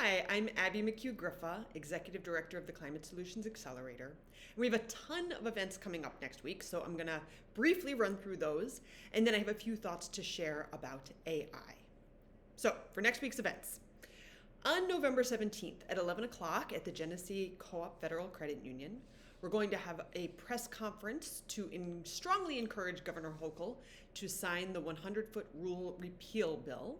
Hi, I'm Abby McHugh-Griffa, Executive Director of the Climate Solutions Accelerator. And we have a ton of events coming up next week, so I'm going to briefly run through those, and then I have a few thoughts to share about AI. So, for next week's events, on November 17th at 11 o'clock at the Genesee Co-op Federal Credit Union, we're going to have a press conference to strongly encourage Governor Hochul to sign the 100-foot rule repeal bill.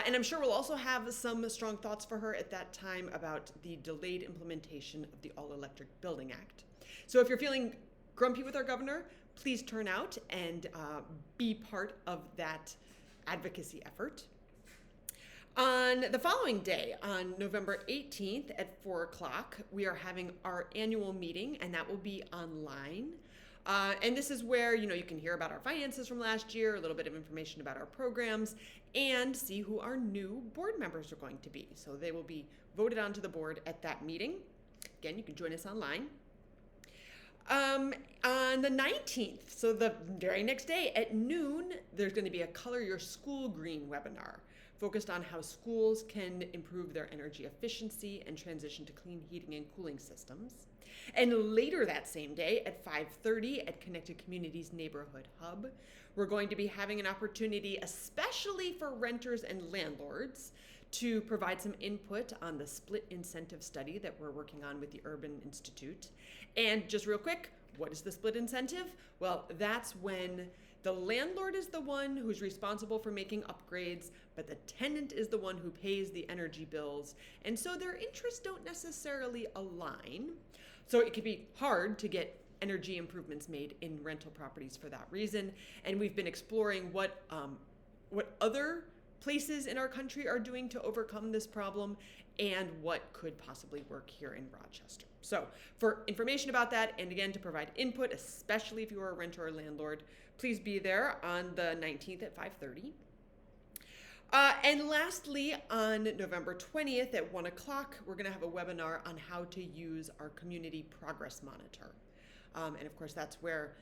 And I'm sure we'll also have some strong thoughts for her at that time about the delayed implementation of the All-Electric Building Act. So if you're feeling grumpy with our governor, please turn out and be part of that advocacy effort. On the following day, on November 18th at 4 o'clock, we are having our annual meeting, and that will be online. And this is where, you can hear about our finances from last year, a little bit of information about our programs, and see who our new board members are going to be. So they will be voted onto the board at that meeting. Again, you can join us online. On the 19th, so the very next day at noon, there's going to be a Color Your School Green webinar focused on how schools can improve their energy efficiency and transition to clean heating and cooling systems. And later that same day at 5:30 at Connected Communities Neighborhood Hub, we're going to be having an opportunity, especially for renters and landlords, to provide some input on the split incentive study that we're working on with the Urban Institute. And just real quick, what is the split incentive? Well, that's when the landlord is the one who's responsible for making upgrades, but the tenant is the one who pays the energy bills. And so their interests don't necessarily align. So it can be hard to get energy improvements made in rental properties for that reason. And we've been exploring what other places in our country are doing to overcome this problem and what could possibly work here in Rochester. So for information about that, and again, to provide input, especially if you are a renter or landlord, please be there on the 19th at 5:30. And lastly, on November 20th at 1 o'clock, we're going to have a webinar on how to use our community progress monitor. And of course, that's where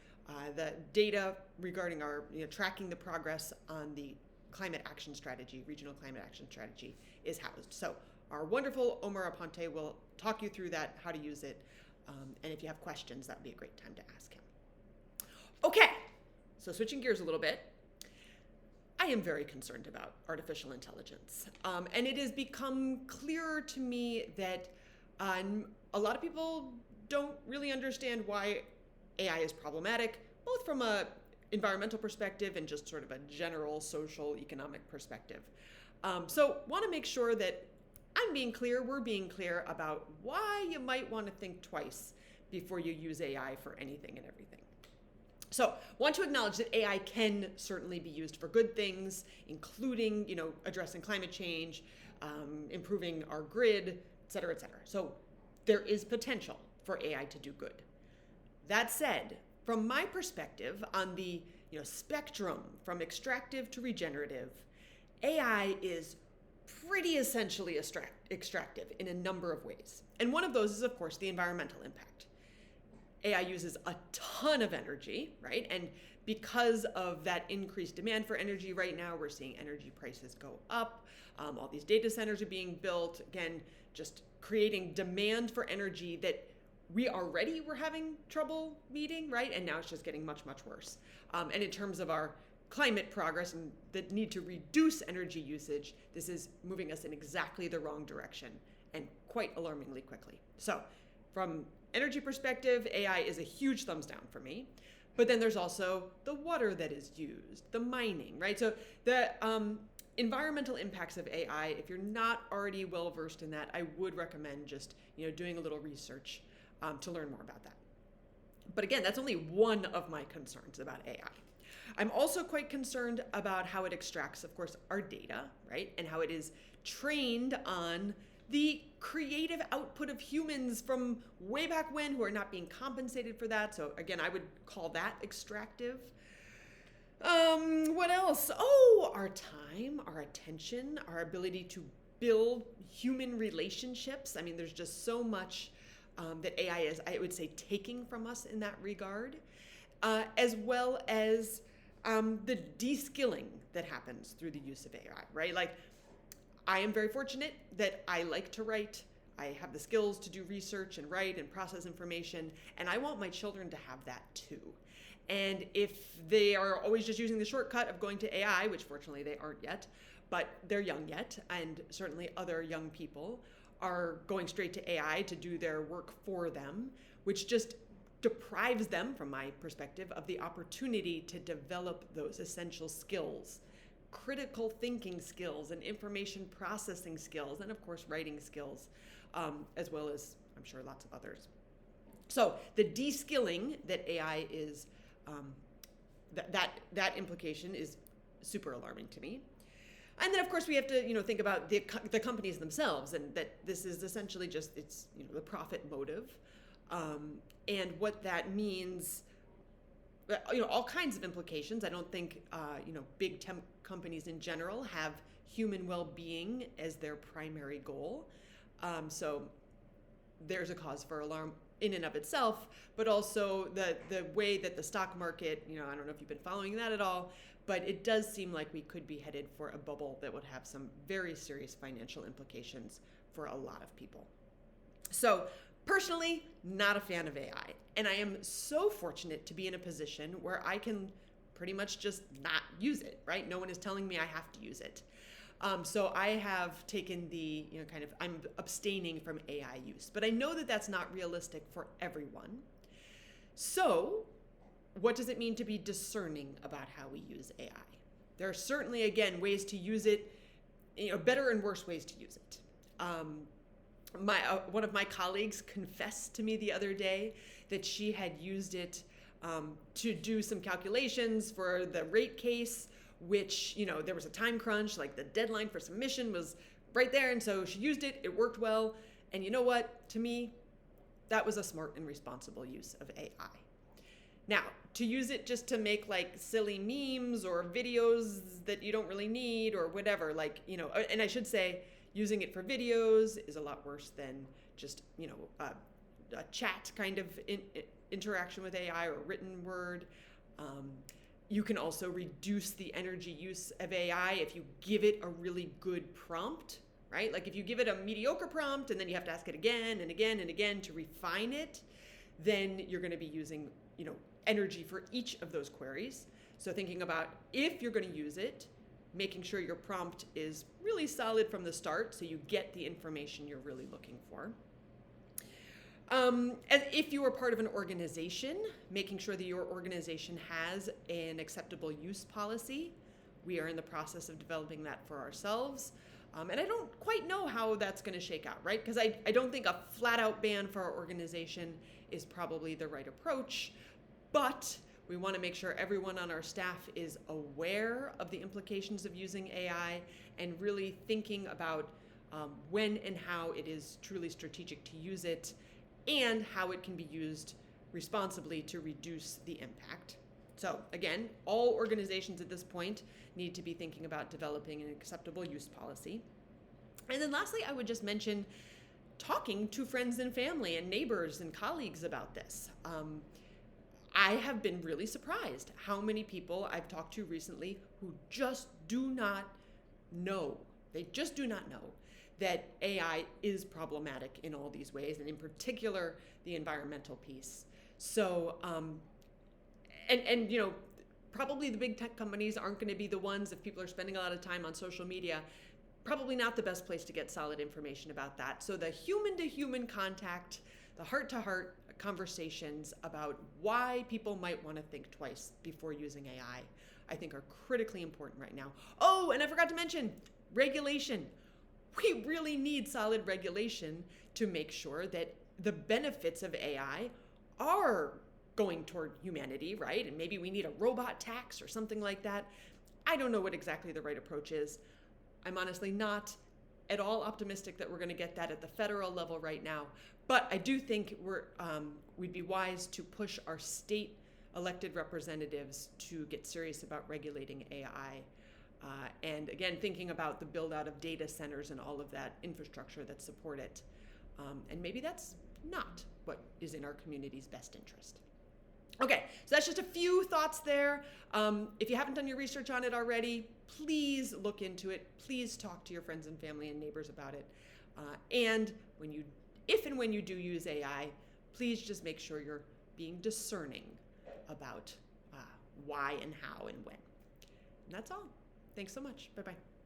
the data regarding our tracking the progress on the climate action strategy, regional climate action strategy, is housed. So our wonderful Omar Aponte will talk you through that, how to use it. And if you have questions, that would be a great time to ask him. Okay, so switching gears a little bit. I am very concerned about artificial intelligence. And it has become clearer to me that a lot of people don't really understand why AI is problematic, both from a environmental perspective and just sort of a general social economic perspective. So want to make sure that we're being clear about why you might want to think twice before you use AI for anything and everything. So want to acknowledge that AI can certainly be used for good things, including, addressing climate change, improving our grid, et cetera, et cetera. So there is potential for AI to do good. That said, from my perspective on the spectrum from extractive to regenerative, AI is pretty essentially extractive in a number of ways. And one of those is, of course, the environmental impact. AI uses a ton of energy, right? And because of that increased demand for energy right now, we're seeing energy prices go up. All these data centers are being built, again, just creating demand for energy that we already were having trouble meeting, right? And now it's just getting much, much worse. And in terms of our climate progress and the need to reduce energy usage, this is moving us in exactly the wrong direction and quite alarmingly quickly. So from energy perspective, AI is a huge thumbs down for me. But then there's also the water that is used, the mining, right? So the environmental impacts of AI, if you're not already well versed in that, I would recommend just doing a little research to learn more about that. But again, that's only one of my concerns about AI. I'm also quite concerned about how it extracts, of course, our data, right? And how it is trained on the creative output of humans from way back when who are not being compensated for that. So again, I would call that extractive. What else? Oh, our time, our attention, our ability to build human relationships. I mean, there's just so much that AI is, I would say, taking from us in that regard, as well as the de-skilling that happens through the use of AI, right? Like, I am very fortunate that I like to write. I have the skills to do research and write and process information, and I want my children to have that too. And if they are always just using the shortcut of going to AI, which fortunately they aren't yet, but they're young yet, and certainly other young people are going straight to AI to do their work for them, which just deprives them, from my perspective, of the opportunity to develop those essential skills, critical thinking skills and information processing skills, and of course writing skills, as well as I'm sure lots of others. So the de-skilling that AI is, that implication is super alarming to me. And then, of course, we have to, think about the companies themselves, and that this is essentially just the profit motive, and what that means. All kinds of implications. I don't think big tech companies in general have human well-being as their primary goal. So there's a cause for alarm in and of itself, but also the way that the stock market, I don't know if you've been following that at all, but it does seem like we could be headed for a bubble that would have some very serious financial implications for a lot of people. So personally, not a fan of AI. And I am so fortunate to be in a position where I can pretty much just not use it, right? No one is telling me I have to use it. So I have taken I'm abstaining from AI use. But I know that that's not realistic for everyone. So what does it mean to be discerning about how we use AI? There are certainly, again, ways to use it, better and worse ways to use it. One of my colleagues confessed to me the other day that she had used it to do some calculations for the rate case, which, there was a time crunch, like the deadline for submission was right there. And so she used it, it worked well. And you know what? To me, that was a smart and responsible use of AI. Now, to use it just to make like silly memes or videos that you don't really need or whatever, and I should say, using it for videos is a lot worse than just, a chat kind of interaction with AI or written word. You can also reduce the energy use of AI if you give it a really good prompt, right? Like if you give it a mediocre prompt and then you have to ask it again and again and again to refine it, then you're going to be using, energy for each of those queries. So thinking about if you're going to use it, making sure your prompt is really solid from the start so you get the information you're really looking for. And if you are part of an organization, making sure that your organization has an acceptable use policy. We are in the process of developing that for ourselves. And I don't quite know how that's going to shake out, right? Because I don't think a flat out ban for our organization is probably the right approach, but we want to make sure everyone on our staff is aware of the implications of using AI and really thinking about when and how it is truly strategic to use it and how it can be used responsibly to reduce the impact. So again, all organizations at this point need to be thinking about developing an acceptable use policy. And then lastly, I would just mention talking to friends and family and neighbors and colleagues about this. I have been really surprised how many people I've talked to recently who just do not know. They just do not know that AI is problematic in all these ways, and in particular, the environmental piece. So, probably the big tech companies aren't going to be the ones, if people are spending a lot of time on social media, probably not the best place to get solid information about that. So the human-to-human contact, the heart-to-heart conversations about why people might want to think twice before using AI, I think are critically important right now. Oh, and I forgot to mention regulation. We really need solid regulation to make sure that the benefits of AI are going toward humanity, right? And maybe we need a robot tax or something like that. I don't know what exactly the right approach is. I'm honestly not at all optimistic that we're going to get that at the federal level right now. But I do think we'd be wise to push our state elected representatives to get serious about regulating AI. And again, thinking about the build out of data centers and all of that infrastructure that support it. And maybe that's not what is in our community's best interest. Okay, so that's just a few thoughts there. If you haven't done your research on it already, please look into it. Please talk to your friends and family and neighbors about it. And if and when you do use AI, please just make sure you're being discerning about why and how and when. And that's all. Thanks so much. Bye-bye.